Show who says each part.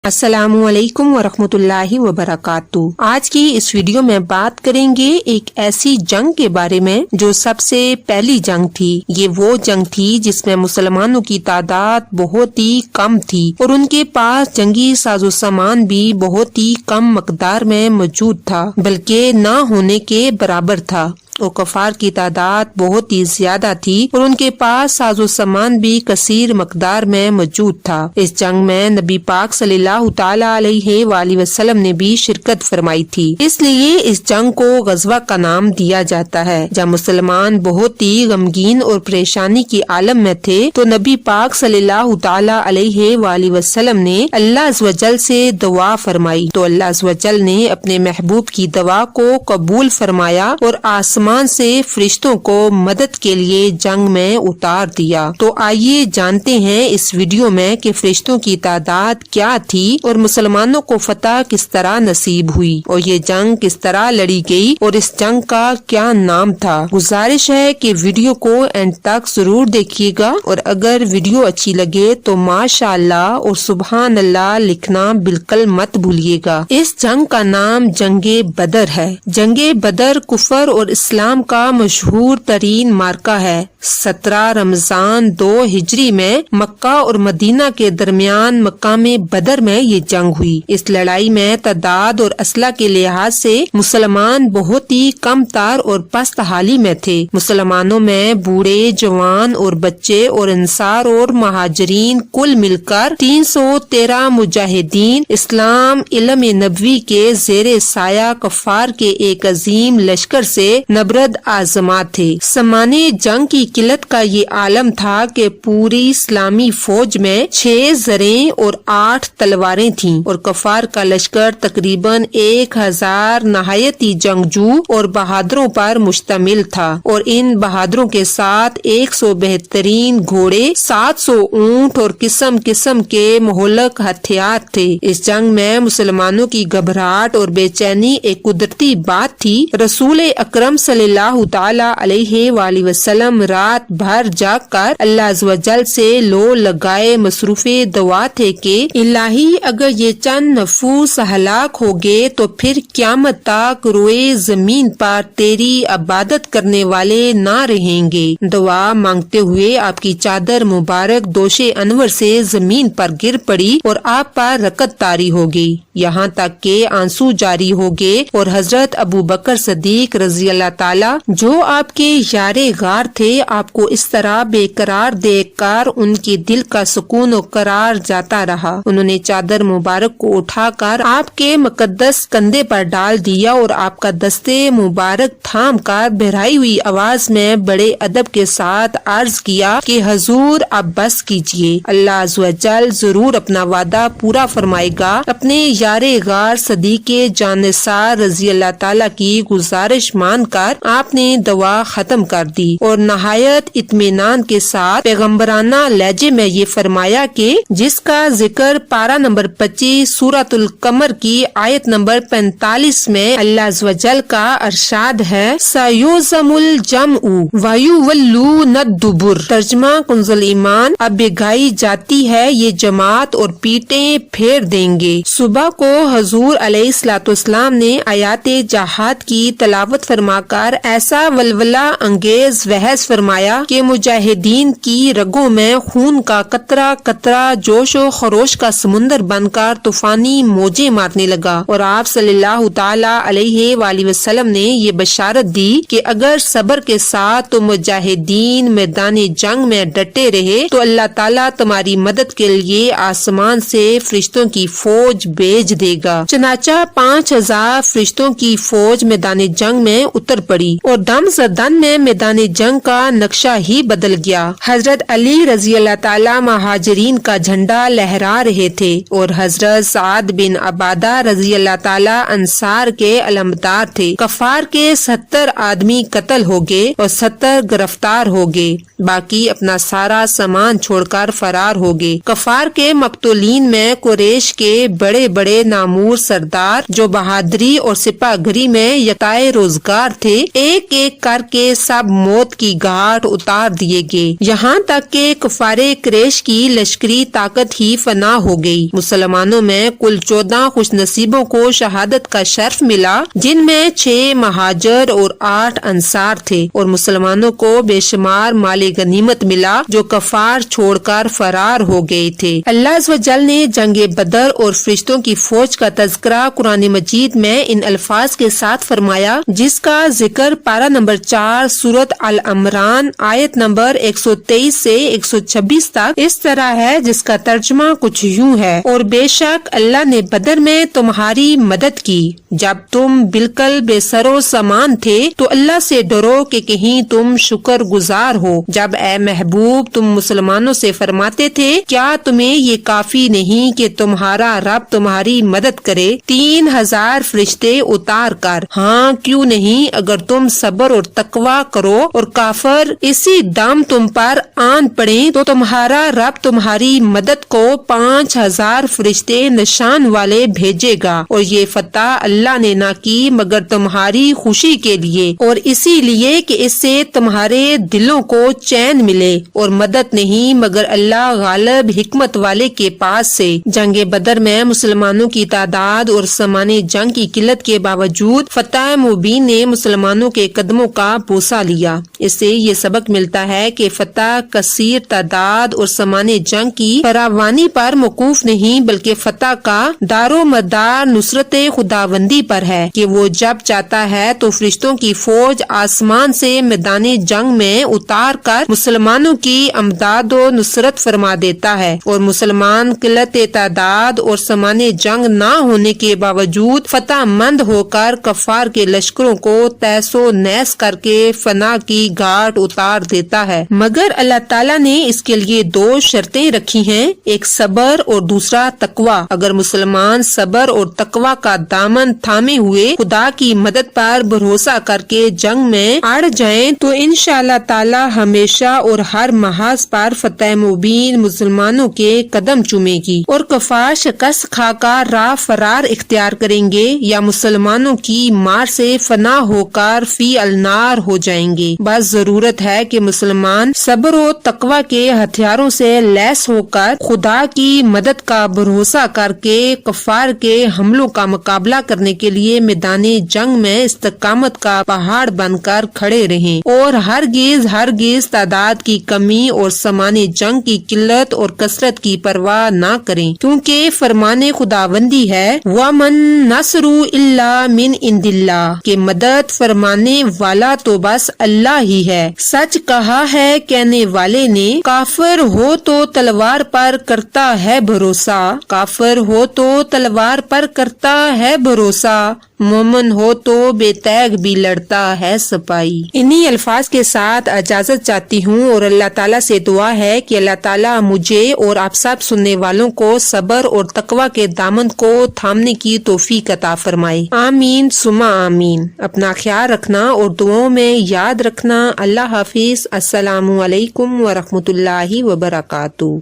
Speaker 1: السلام علیکم ورحمۃ اللہ وبرکاتہ۔ آج کی اس ویڈیو میں بات کریں گے ایک ایسی جنگ کے بارے میں جو سب سے پہلی جنگ تھی۔ یہ وہ جنگ تھی جس میں مسلمانوں کی تعداد بہت ہی کم تھی اور ان کے پاس جنگی ساز و سامان بھی بہت ہی کم مقدار میں موجود تھا، بلکہ نہ ہونے کے برابر تھا، اور کفار کی تعداد بہت ہی زیادہ تھی اور ان کے پاس ساز و سامان بھی کثیر مقدار میں موجود تھا۔ اس جنگ میں نبی پاک صلی اللہ تعالی علیہ وآلہ وسلم نے بھی شرکت فرمائی تھی، اس لیے اس جنگ کو غزوہ کا نام دیا جاتا ہے۔ جب مسلمان بہت ہی غمگین اور پریشانی کی عالم میں تھے تو نبی پاک صلی اللہ تعالی علیہ وآلہ وسلم نے اللہ عز و جل سے دعا فرمائی، تو اللہ عز و جل نے اپنے محبوب کی دعا کو قبول فرمایا اور آسمان سے فرشتوں کو مدد کے لیے جنگ میں اتار دیا۔ تو آئیے جانتے ہیں اس ویڈیو میں کہ فرشتوں کی تعداد کیا تھی اور مسلمانوں کو فتح کس طرح نصیب ہوئی اور یہ جنگ کس طرح لڑی گئی اور اس جنگ کا کیا نام تھا۔ گزارش ہے کہ ویڈیو کو اینڈ تک ضرور دیکھیے گا، اور اگر ویڈیو اچھی لگے تو ماشاء اللہ اور سبحان اللہ لکھنا بالکل مت بھولیے گا۔ اس جنگ کا نام جنگ بدر ہے۔ جنگ بدر کفر اور اسلام کا مشہور ترین معرکہ ہے۔ 17 رمضان 2 ہجری میں مکہ اور مدینہ کے درمیان مقام بدر میں یہ جنگ ہوئی۔ اس لڑائی میں تعداد اور اسلحہ کے لحاظ سے مسلمان بہت ہی کم تار اور پست حالی میں تھے۔ مسلمانوں میں بوڑھے، جوان اور بچے اور انصار اور مہاجرین کل مل کر 313 مجاہدین اسلام علم نبوی کے زیر سایہ کفار کے ایک عظیم لشکر سے نبرد آزما تھے۔ سامان جنگ کی قلت کا یہ عالم تھا کہ پوری اسلامی فوج میں 6 زریں اور 8 تلواریں تھیں اور کفار کا لشکر تقریباً 1000 نہایت ہی جنگجو اور بہادروں پر مشتمل تھا، اور ان بہادروں کے ساتھ 100 بہترین گھوڑے، 700 اونٹ اور قسم قسم کے مہلک ہتھیار تھے۔ اس جنگ میں مسلمانوں کی گھبراہٹ اور بے چینی ایک قدرتی بات تھی۔ رسول اکرم صلی اللہ تعالی علیہ وآلہ وسلم رات بھر جاگ کر اللہ عز و جل سے لو لگائے مصروف دعا تھے کہ الہی اگر یہ چند نفوس ہلاک ہو گئے تو پھر قیامت تک روئے زمین پر تیری عبادت کرنے والے نہ رہیں گے۔ دعا مانگتے ہوئے آپ کی چادر مبارک دوش انور سے زمین پر گر پڑی اور آپ پر رکت طاری ہو گئی، یہاں تک کہ آنسو جاری ہو گئے، اور حضرت ابو بکر صدیق رضی اللہ تعالی جو آپ کے یار غار تھے آپ کو اس طرح بے قرار دیکھ کر ان کے دل کا سکون و قرار جاتا رہا۔ انہوں نے چادر مبارک کو اٹھا کر آپ کے مقدس کندھے پر ڈال دیا اور آپ کا دستے مبارک تھام کر بہرائی ہوئی آواز میں بڑے ادب کے ساتھ عرض کیا کہ حضور اب بس کیجیے، اللہ عز و جل ضرور اپنا وعدہ پورا فرمائے گا۔ اپنے یار غار صدیق جانثار رضی اللہ تعالی کی گزارش مان کر آپ نے دعا ختم کر دی اور نہایت اطمینان کے ساتھ پیغمبرانہ لہجے میں یہ فرمایا کہ جس کا ذکر پارہ نمبر 25 سورۃ القمر کی آیت نمبر 45 میں اللہ عز و جل کا ارشاد ہے، سَيُهْزَمُ الْجَمْعُ وَيُوَلُّونَ الدُّبُرَ۔ ترجمہ کنز ایمان، اب بگائی جاتی ہے یہ جماعت اور پیٹیں پھیر دیں گے۔ صبح کو حضور علیہ الصلوۃ والسلام نے آیات جہاد کی تلاوت فرما کر ایسا ولولہ انگیز بحث فرمایا کہ مجاہدین کی رگوں میں خون کا قطرہ قطرہ جوش و خروش کا سمندر بن کر طوفانی موجیں مارنے لگا، اور آپ صلی اللہ تعالی علیہ وآلہ وسلم نے یہ بشارت دی کہ اگر صبر کے ساتھ تم مجاہدین میدان جنگ میں ڈٹے رہے تو اللہ تعالیٰ تمہاری مدد کے لیے آسمان سے فرشتوں کی فوج بھیج دے گا۔ چنانچہ 5000 فرشتوں کی فوج میدان جنگ میں اتر پڑی اور دم زدن میں میدان جنگ کا نقشہ ہی بدل گیا۔ حضرت علی رضی اللہ تعالی مہاجرین کا جھنڈا لہرا رہے تھے اور حضرت سعد بن عبادہ رضی اللہ تعالی انصار کے علمدار تھے۔ کفار کے 70 آدمی قتل ہو گئے اور 70 گرفتار ہو گئے، باقی اپنا سارا سامان چھوڑ کر فرار ہو گئے۔ کفار کے مقتولین میں قریش کے بڑے بڑے نامور سردار جو بہادری اور سپاہ گری میں یکتائے روزگار تھے ایک ایک کر کے سب موت کی گھاٹ اتار دیے گئے، یہاں تک کہ کفار قریش کی لشکری طاقت ہی فنا ہو گئی۔ مسلمانوں میں کل 14 خوش نصیبوں کو شہادت کا شرف ملا، جن میں 6 مہاجر اور 8 انصار تھے، اور مسلمانوں کو بے شمار مال غنیمت ملا جو کفار چھوڑ کر فرار ہو گئے تھے۔ اللہ عز و جل نے جنگ بدر اور فرشتوں کی فوج کا تذکرہ قرآن مجید میں ان الفاظ کے ساتھ فرمایا، جس کا ذکر پارہ نمبر 4 سورۃ العمران آیت نمبر 123 سے 126 تک اس طرح ہے، جس کا ترجمہ کچھ یوں ہے: اور بے شک اللہ نے بدر میں تمہاری مدد کی جب تم بالکل بے سر و سامان تھے، تو اللہ سے ڈرو کہ کہیں تم شکر گزار ہو، جب اے محبوب تم مسلمانوں سے فرماتے تھے کیا تمہیں یہ کافی نہیں کہ تمہارا رب تمہاری مدد کرے 3000 فرشتے اتار کر؟ ہاں کیوں نہیں، اگر تم صبر اور تقوی کرو اور کافر اسی دم تم پر آن پڑیں تو تمہارا رب تمہاری مدد کو 5000 فرشتے نشان والے بھیجے گا، اور یہ فتح اللہ نے نہ کی مگر تمہاری خوشی کے لیے، اور اسی لیے کہ اس سے تمہارے دلوں کو چین ملے، اور مدد نہیں مگر اللہ غالب حکمت والے کے پاس سے۔ جنگ بدر میں مسلمانوں کی تعداد اور سامان جنگ کی قلت کے باوجود فتح مبین نے مسلمانوں کے قدموں کا بوسہ لیا۔ اس سے یہ سبق ملتا ہے کہ فتح کثیر تعداد اور سامان جنگ کی فراوانی پر موقوف نہیں، بلکہ فتح کا دار و مدار نصرت خداوندی پر ہے کہ وہ جب چاہتا ہے تو فرشتوں کی فوج آسمان سے میدان جنگ میں اتار کر مسلمانوں کی امداد و نصرت فرما دیتا ہے، اور مسلمان قلت تعداد اور سامان جنگ نہ ہونے کے باوجود فتح مند ہو کر کفار کے لشکروں کو تیس و نیس کر کے فنا کی گھاٹ اتار دیتا ہے۔ مگر اللہ تعالیٰ نے اس کے لیے 2 شرطیں رکھی ہیں، ایک صبر اور دوسرا تقوی۔ اگر مسلمان صبر اور تقوی کا دامن تھامے ہوئے خدا کی مدد پر بھروسہ کر کے جنگ میں اڑ جائیں تو انشاءاللہ تعالی ہمیشہ اور ہر محاذ پر فتح مبین مسلمانوں کے قدم چومے گی، اور کفار شکست کھا کر راہ فرار اختیار کریں گے یا مسلمانوں کی مار سے فنا ہو کر فی النار ہو جائیں گے۔ بس ضرورت ہے کہ مسلمان صبر و تقوی کے ہتھیاروں سے لیس ہو کر خدا کی مدد کا بھروسہ کر کے کفار کے حملوں کا مقابلہ کرنے کے لیے میدان جنگ میں استقامت کا پہاڑ بن کر کھڑے رہیں، اور ہرگز تعداد کی کمی اور سامان جنگ کی قلت اور کثرت کی پرواہ نہ کریں، کیونکہ فرمان خداوندی ہے وَمَن نَصْرُ إِلَّا مِنْ عِنْدِ اللَّهِ کہ مدد فرمانے والا تو بس اللہ ہی ہے۔ سچ کہا ہے کہنے والے نے، کافر ہو تو تلوار پر کرتا ہے بھروسہ، کافر ہو تو تلوار پر کرتا ہے بھروسہ، مومن ہو تو بے تیغ بھی لڑتا ہے سپاہی۔ انہی الفاظ کے ساتھ اجازت چاہتی ہوں، اور اللہ تعالیٰ سے دعا ہے کہ اللہ تعالیٰ مجھے اور آپ سب سننے والوں کو صبر اور تقوی کے دامن کو تھامنے کی توفیق عطا فرمائے۔ آمین ثم آمین۔ اپنا خیال رکھنا اور دعاؤں میں یاد رکھنا۔ اللہ حافظ۔ السلام علیکم ورحمۃ اللہ وبرکاتہ۔